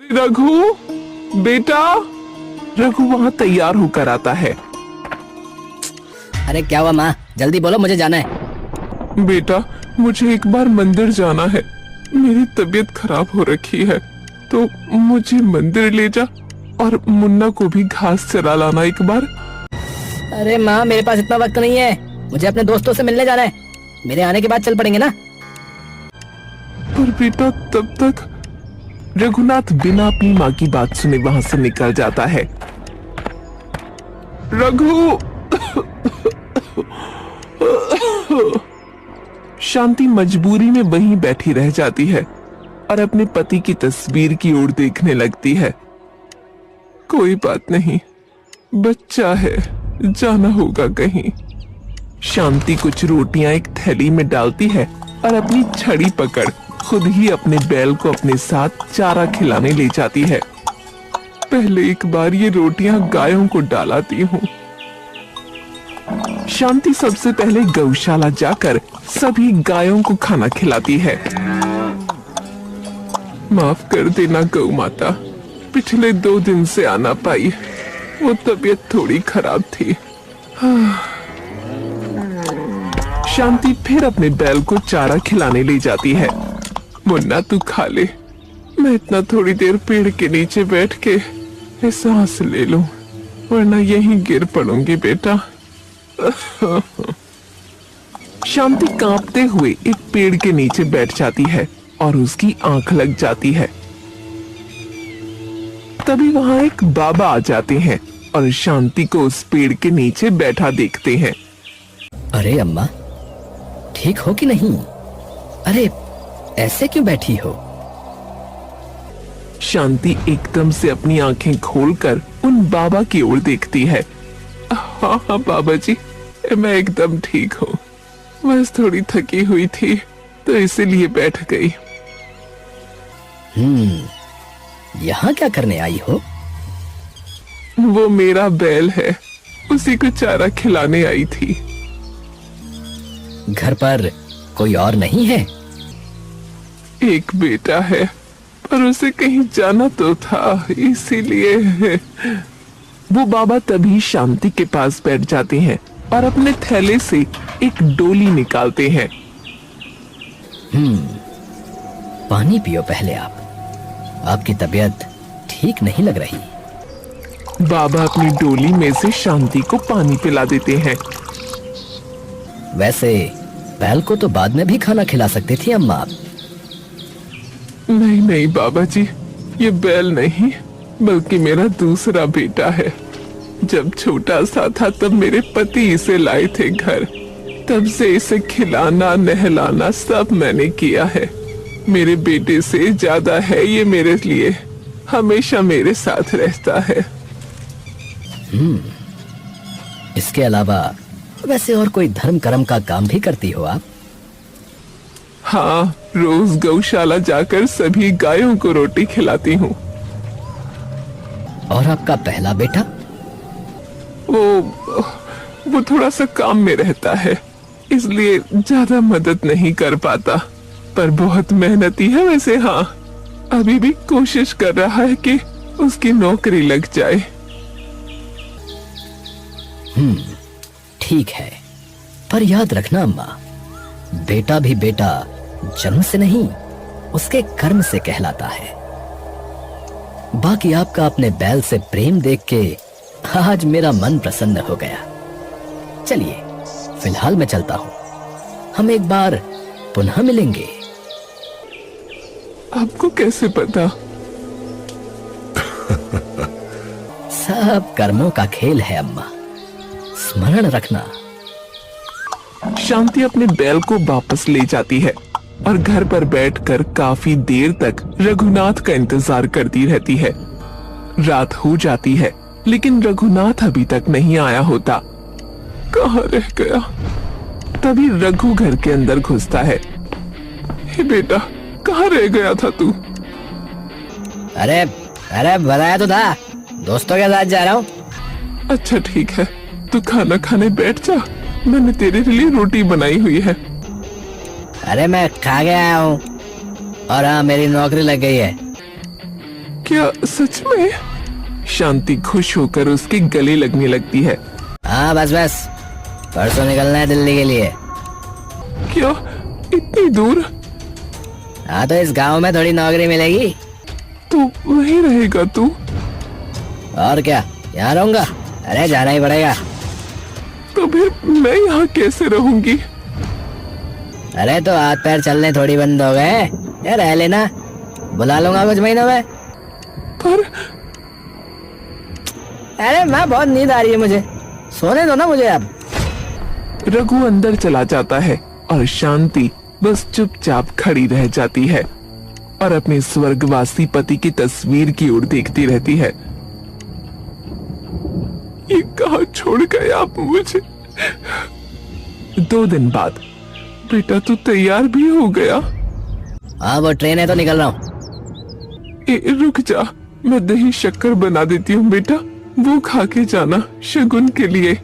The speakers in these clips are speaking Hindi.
रघु, बेटा। रघु वहाँ तैयार होकर आता है। अरे क्या हुआ माँ, जल्दी बोलो, मुझे जाना है। बेटा, मुझे एक बार मंदिर जाना है। मेरी तबीयत खराब हो रखी है, तो मुझे मंदिर ले जा और मुन्ना को भी घास चरा लाना एक बार। अरे माँ, मेरे पास इतना वक्त नहीं है, मुझे अपने दोस्तों से मिलने जाना है। मेरे आने के बाद चल पड़ेंगे ना। पर बेटा, तब तक। रघुनाथ बिना अपनी माँ की बात सुने वहां से निकल जाता है। रघु। शांति मजबूरी में वहीं बैठी रह जाती है और अपने पति की तस्वीर की ओर देखने लगती है। कोई बात नहीं, बच्चा है, जाना होगा कहीं। शांति कुछ रोटियां एक थैली में डालती है और अपनी छड़ी पकड़ खुद ही अपने बैल को अपने साथ चारा खिलाने ले जाती है। पहले एक बार ये रोटियां गायों को डालाती हूँ। शांति सबसे पहले गौशाला जाकर सभी गायों को खाना खिलाती है। माफ कर देना गौ माता, पिछले 2 दिन से आना पाई, वो तबीयत थोड़ी खराब थी। शांति फिर अपने बैल को चारा खिलाने ले जाती है। मुन्ना, तू खा ले, मैं इतना थोड़ी देर पेड़ के नीचे बैठ के सांस ले लूं, वरना यहीं गिर पड़ूंगी बेटा। शांति कांपते हुए एक पेड़ के नीचे बैठ जाती है और उसकी आंख लग जाती है। तभी वहां एक बाबा आ जाते हैं और शांति को उस पेड़ के नीचे बैठा देखते हैं। अरे अम्मा, ठीक हो कि नहीं? अरे ऐसे क्यों बैठी हो? शांति एकदम से अपनी आंखें खोलकर उन बाबा की ओर देखती है। हाँ हाँ बाबा जी, मैं एकदम ठीक हूँ, बस थोड़ी थकी हुई थी तो इसीलिए बैठ गई। यहाँ क्या करने आई हो? वो मेरा बैल है, उसी को चारा खिलाने आई थी। घर पर कोई और नहीं है? एक बेटा है, पर उसे कहीं जाना तो था, इसीलिए। वो बाबा तभी शांति के पास बैठ जाते हैं और अपने थैले से एक डोली निकालते हैं। पानी पियो पहले आप, आपकी तबीयत ठीक नहीं लग रही। बाबा अपनी डोली में से शांति को पानी पिला देते हैं। वैसे बैल को तो बाद में भी खाना खिला सकती थी अम्मा आप। नहीं नहीं बाबा जी, ये बैल नहीं बल्कि मेरा दूसरा बेटा है। जब छोटा सा था तब मेरे पति इसे लाए थे घर, तब से इसे खिलाना नहलाना सब मैंने किया है। मेरे बेटे से ज्यादा है ये मेरे लिए, हमेशा मेरे साथ रहता है। इसके अलावा वैसे और कोई धर्म कर्म का काम भी करती हो आप? हाँ, रोज गौशाला जाकर सभी गायों को रोटी खिलाती हूँ। और आपका पहला बेटा? वो थोड़ा सा काम में रहता है, इसलिए ज्यादा मदद नहीं कर पाता, पर बहुत मेहनती है वैसे। हाँ, अभी भी कोशिश कर रहा है कि उसकी नौकरी लग जाए। ठीक है, पर याद रखना अम्मा, बेटा भी बेटा जन्म से नहीं, उसके कर्म से कहलाता है। बाकी आपका अपने बैल से प्रेम देख के आज मेरा मन प्रसन्न हो गया। चलिए फिलहाल मैं चलता हूँ, हम एक बार पुनः मिलेंगे। आपको कैसे पता? सब कर्मों का खेल है अम्मा, स्मरण रखना। शांति अपने बैल को वापस ले जाती है और घर पर बैठकर काफी देर तक रघुनाथ का इंतजार करती रहती है। रात हो जाती है लेकिन रघुनाथ अभी तक नहीं आया होता। कहाँ रह गया? तभी रघु घर के अंदर घुसता है। हे बेटा, कहाँ रह गया था तू? अरे अरे बताया तो था, दोस्तों के साथ जा रहा हूँ। अच्छा ठीक है, तू खाना खाने बैठ जा, मैंने तेरे लिए रोटी बनाई हुई है। अरे मैं खा के आया हूँ, और हाँ मेरी नौकरी लग गई है। क्या सच में? शांति खुश होकर उसके गले लगने लगती है। हाँ बस बस, परसों निकलना है दिल्ली के लिए। क्या इतनी दूर? हाँ तो इस गांव में थोड़ी नौकरी मिलेगी। तो वहीं रहेगा तू? और क्या, यहाँ रहूंगा? अरे जाना ही पड़ेगा। तो फिर मैं यहाँ कैसे रहूंगी? अरे तो हाथ पैर चलने थोड़ी बंद हो गए, ये रह लेना, बुला लूंगा कुछ महीनों में। पर अरे माँ, बहुत नींद आ रही है मुझे, सोने दो ना मुझे अब। रघु अंदर चला जाता है और शांति बस चुपचाप खड़ी रह जाती है और अपने स्वर्गवासी पति की तस्वीर की ओर देखती रहती है। ये कहाँ छोड़ गए आप मुझे? 2 दिन बाद, बेटा तू तैयार भी हो गया? हाँ वो ट्रेन है तो निकल रहा हूँ। रुक जा, मैं दही शक्कर बना देती हूँ बेटा, वो खा के जाना शगुन के लिए।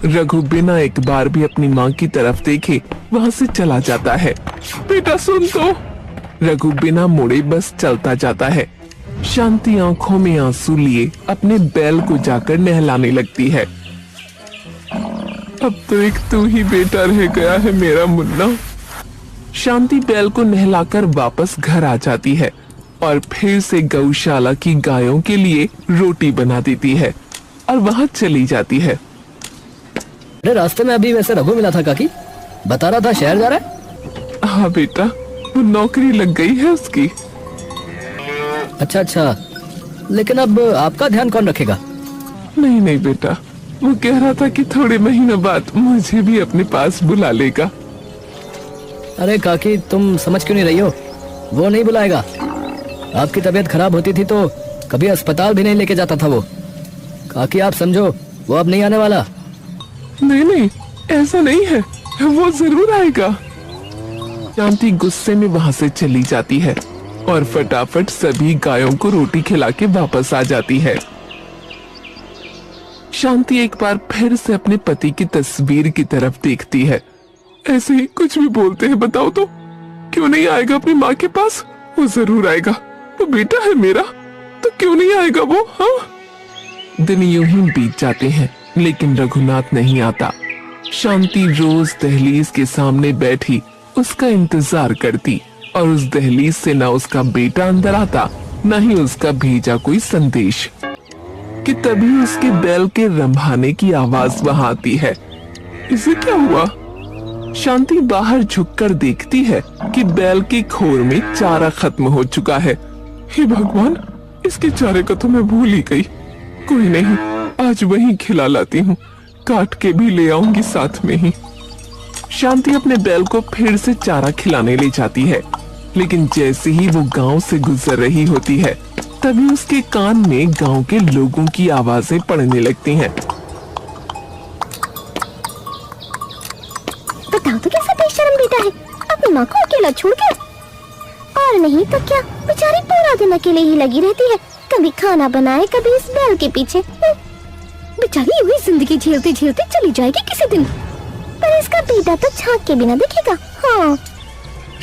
रघु बिना एक बार भी अपनी माँ की तरफ देखे वहाँ से चला जाता है। बेटा सुन तो। रघु बिना मुड़े बस चलता जाता है। शांति आंखों में आंसू लिए अपने बैल को जाकर नहलाने लगती है। अब तो एक तू ही बेटा रह गया है मेरा मुन्ना। शांति बैल को नहलाकर वापस घर आ जाती है और फिर से गौशाला की गायों के लिए रोटी बना देती है और वहाँ चली जाती है। अरे रास्ते में अभी वैसे रघु मिला था काकी, बता रहा था शहर जा रहा है। हाँ बेटा, वो नौकरी लग गई है उसकी। अच्छा अच्छा, लेकिन अब आपका ध्यान कौन रखेगा? नहीं नहीं बेटा, वो कह रहा था कि थोड़े महीनों बाद मुझे भी अपने पास बुला लेगा। अरे काकी, तुम समझ क्यों नहीं रही हो? वो नहीं बुलाएगा। आपकी तबीयत खराब होती थी तो कभी अस्पताल भी नहीं लेके जाता था वो। काकी आप समझो, वो अब नहीं आने वाला। नहीं नहीं, ऐसा नहीं है, वो जरूर आएगा। शांति गुस्से में वहाँ से चली जाती है और फटाफट सभी गायों को रोटी खिला के वापस आ जाती है। शांति एक बार फिर से अपने पति की तस्वीर की तरफ देखती है। ऐसे ही कुछ भी बोलते हैं, बताओ तो क्यों नहीं आएगा अपनी माँ के पास? वो जरूर आएगा, वो बेटा है मेरा, तो क्यों नहीं आएगा वो? हाँ। दिन यूं ही बीत जाते हैं लेकिन रघुनाथ नहीं आता। शांति रोज दहलीज के सामने बैठी उसका इंतजार करती और उस दहलीज से ना उसका बेटा अंदर आता, न ही उसका भेजा कोई संदेश। कि तभी उसके बैल के रंभाने की आवाज वहां आती है। इसे क्या हुआ? शांति बाहर झुककर देखती है कि बैल के खोर में चारा खत्म हो चुका है। हे भगवान, इसके चारे को तो मैं भूल ही गई। कोई नहीं, आज वहीं खिला लाती हूँ, काट के भी ले आऊंगी साथ में ही। शांति अपने बैल को फिर से चारा खिलाने ले जाती है, लेकिन जैसे ही वो गांव से गुजर रही होती है तभी उसके कान में गांव के लोगों की आवाजें पड़ने लगती हैं। बताओ तो कैसा बेशर्म बेटा है, अपनी माँ को अकेला छोड़ के। और नहीं तो क्या, बेचारी पूरा दिन अकेले ही लगी रहती है, कभी खाना बनाए कभी इस बैल के पीछे। बेचारी यूं ही जिंदगी झेलते झेलते चली जाएगी किसी दिन, पर इसका बेटा तो झांक के बिना देखेगा। हाँ।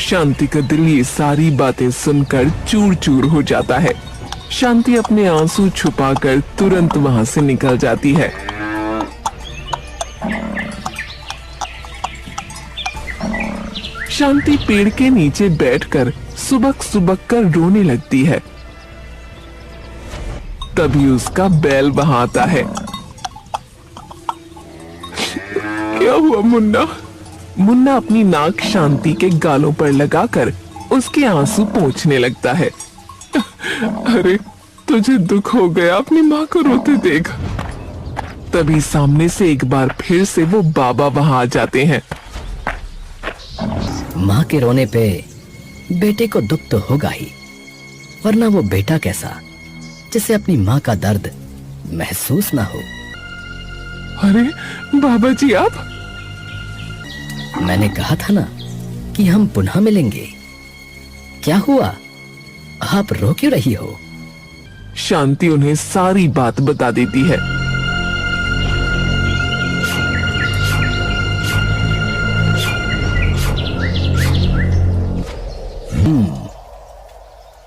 शांति का दिल ये सारी बातें सुनकर चूर चूर हो जाता है। शांति अपने आंसू छुपाकर तुरंत वहां से निकल जाती है। शांति पेड़ के नीचे बैठकर सुबक सुबक कर रोने लगती है। तभी उसका बैल वहां आता है। क्या हुआ मुन्ना? मुन्ना अपनी नाक शांति के गालों पर लगाकर उसके आंसू पोंछने लगता है। अरे तुझे दुख हो गया अपनी माँ को रोते देख। तभी सामने से एक बार फिर से वो बाबा वहां आ जाते हैं। माँ के रोने पे बेटे को दुख तो होगा ही, वरना वो बेटा कैसा जिसे अपनी माँ का दर्द महसूस ना हो। अरे बाबा जी आप? मैंने कहा था ना कि हम पुनः मिलेंगे। क्या हुआ, आप रो क्यों रही हो? शांति उन्हें सारी बात बता देती है।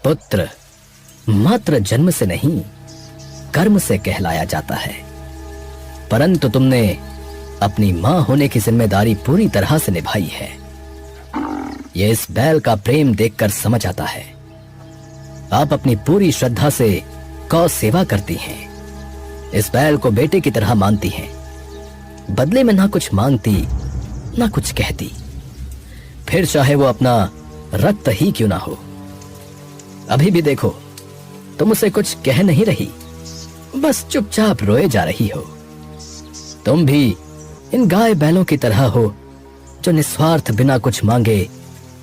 पुत्र, मात्र जन्म से नहीं, कर्म से कहलाया जाता है। परंतु तुमने अपनी मां होने की जिम्मेदारी पूरी तरह से निभाई है। यह इस बैल का प्रेम देखकर समझ आता है। आप अपनी पूरी श्रद्धा से गौ सेवा करती हैं। इस बैल को बेटे की तरह मानती हैं। बदले में ना कुछ मांगती, ना कुछ कहती, फिर चाहे वो अपना रक्त ही क्यों ना हो। अभी भी देखो, तुम उसे कुछ कह नहीं रही, बस चुपचाप रोए जा रही हो। तुम भी इन गाय बैलों की तरह हो जो निस्वार्थ बिना कुछ मांगे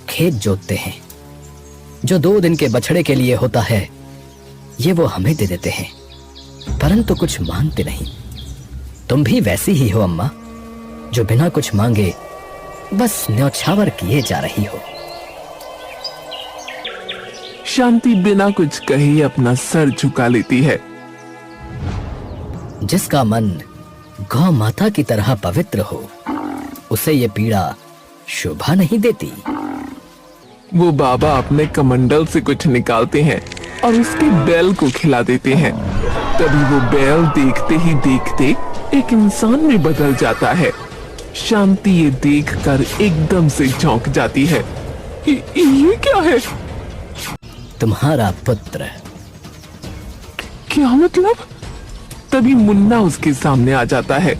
खेत जोतते हैं। जो 2 दिन के बछड़े के लिए होता है, ये वो हमें दे देते हैं, परंतु कुछ मांगते नहीं। तुम भी वैसी ही हो अम्मा, जो बिना कुछ मांगे बस न्यौछावर किए जा रही हो। शांति बिना कुछ कहे अपना सर झुका लेती है। जिसका मन गौ माता की तरह पवित्र हो, उसे ये पीड़ा शोभा नहीं देती। वो बाबा अपने कमंडल से कुछ निकालते हैं और उसके बैल को खिला देते हैं। तभी वो बैल देखते ही देखते एक इंसान में बदल जाता है। शांति ये देखकर एकदम से चौंक जाती है। ये क्या है? तुम्हारा पुत्र। क्या मतलब? तभी मुन्ना उसके सामने आ जाता है।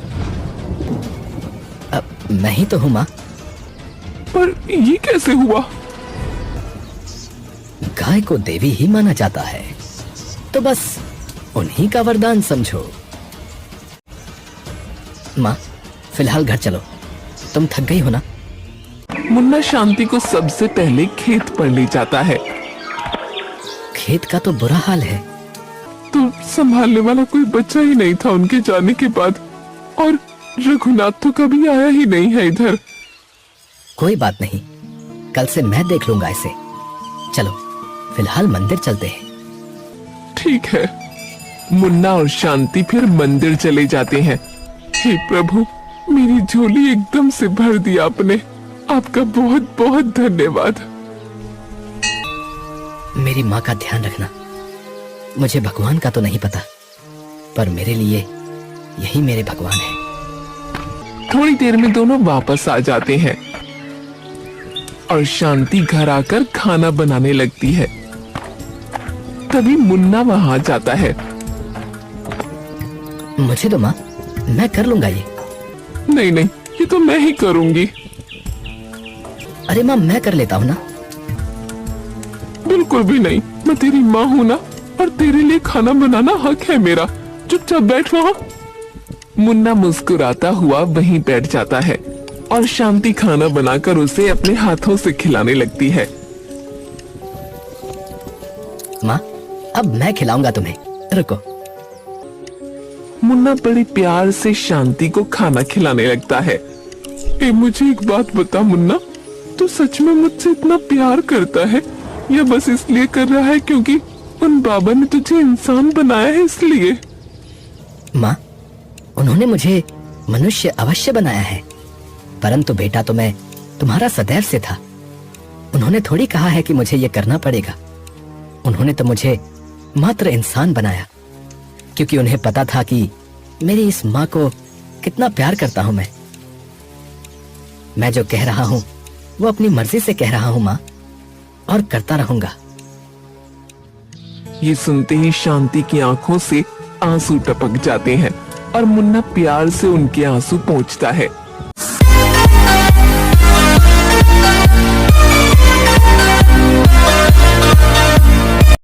मैं ही तो हूं मां। पर ये कैसे हुआ? गाय को देवी ही माना जाता है, तो बस उन्हीं का वरदान समझो। मां, फिलहाल घर चलो, तुम थक गई हो ना। मुन्ना शांति को सबसे पहले खेत पर ले जाता है। खेत का तो बुरा हाल है। तो संभालने वाला कोई बच्चा ही नहीं था उनके जाने के बाद, और रघुनाथ तो कभी आया ही नहीं है इधर। कोई बात नहीं, कल से मैं देख लूंगा इसे। चलो फिलहाल मंदिर चलते हैं। ठीक है। मुन्ना और शांति फिर मंदिर चले जाते हैं। हे प्रभु, मेरी झोली एकदम से भर दी आपने। आपका बहुत बहुत धन्यवाद। मेरी माँ का ध्यान रखना। मुझे भगवान का तो नहीं पता, पर मेरे लिए यही मेरे भगवान है। थोड़ी देर में दोनों वापस आ जाते हैं और शांति घर आकर खाना बनाने लगती है। तभी मुन्ना वहां जाता है। मुझे दो माँ, मैं कर लूंगा ये। नहीं नहीं, ये तो मैं ही करूंगी। अरे माँ, मैं कर लेता हूँ ना। बिल्कुल भी नहीं, मैं तेरी माँ हूँ ना, और तेरे लिए खाना बनाना हक है मेरा। चुपचाप बैठ वहाँ। मुन्ना मुस्कुराता हुआ वहीं बैठ जाता है और शांति खाना बनाकर उसे अपने हाथों से खिलाने लगती है। माँ, अब मैं खिलाऊंगा तुम्हें, रुको। मुन्ना बड़े प्यार से शांति को खाना खिलाने लगता है। मुझे एक बात बता मुन्ना, तू सच में मुझसे इतना प्यार करता है या बस इसलिए कर रहा है क्योंकि उन बाबा ने तुझे इंसान बनाया है इसलिए? माँ, उन्होंने मुझे मनुष्य अवश्य बनाया है, परंतु बेटा तो मैं तुम्हारा सदैव से था। उन्होंने थोड़ी कहा है कि मुझे ये करना पड़ेगा। उन्होंने तो मुझे मात्र इंसान बनाया, क्योंकि उन्हें पता था कि मेरी इस माँ को कितना प्यार करता हूं मैं जो कह रहा हूं वो अपनी मर्जी से कह रहा हूं माँ, और करता रहूंगा। ये सुनते ही शांति की आंखों से आंसू टपक जाते हैं और मुन्ना प्यार से उनके आंसू पोंछता है।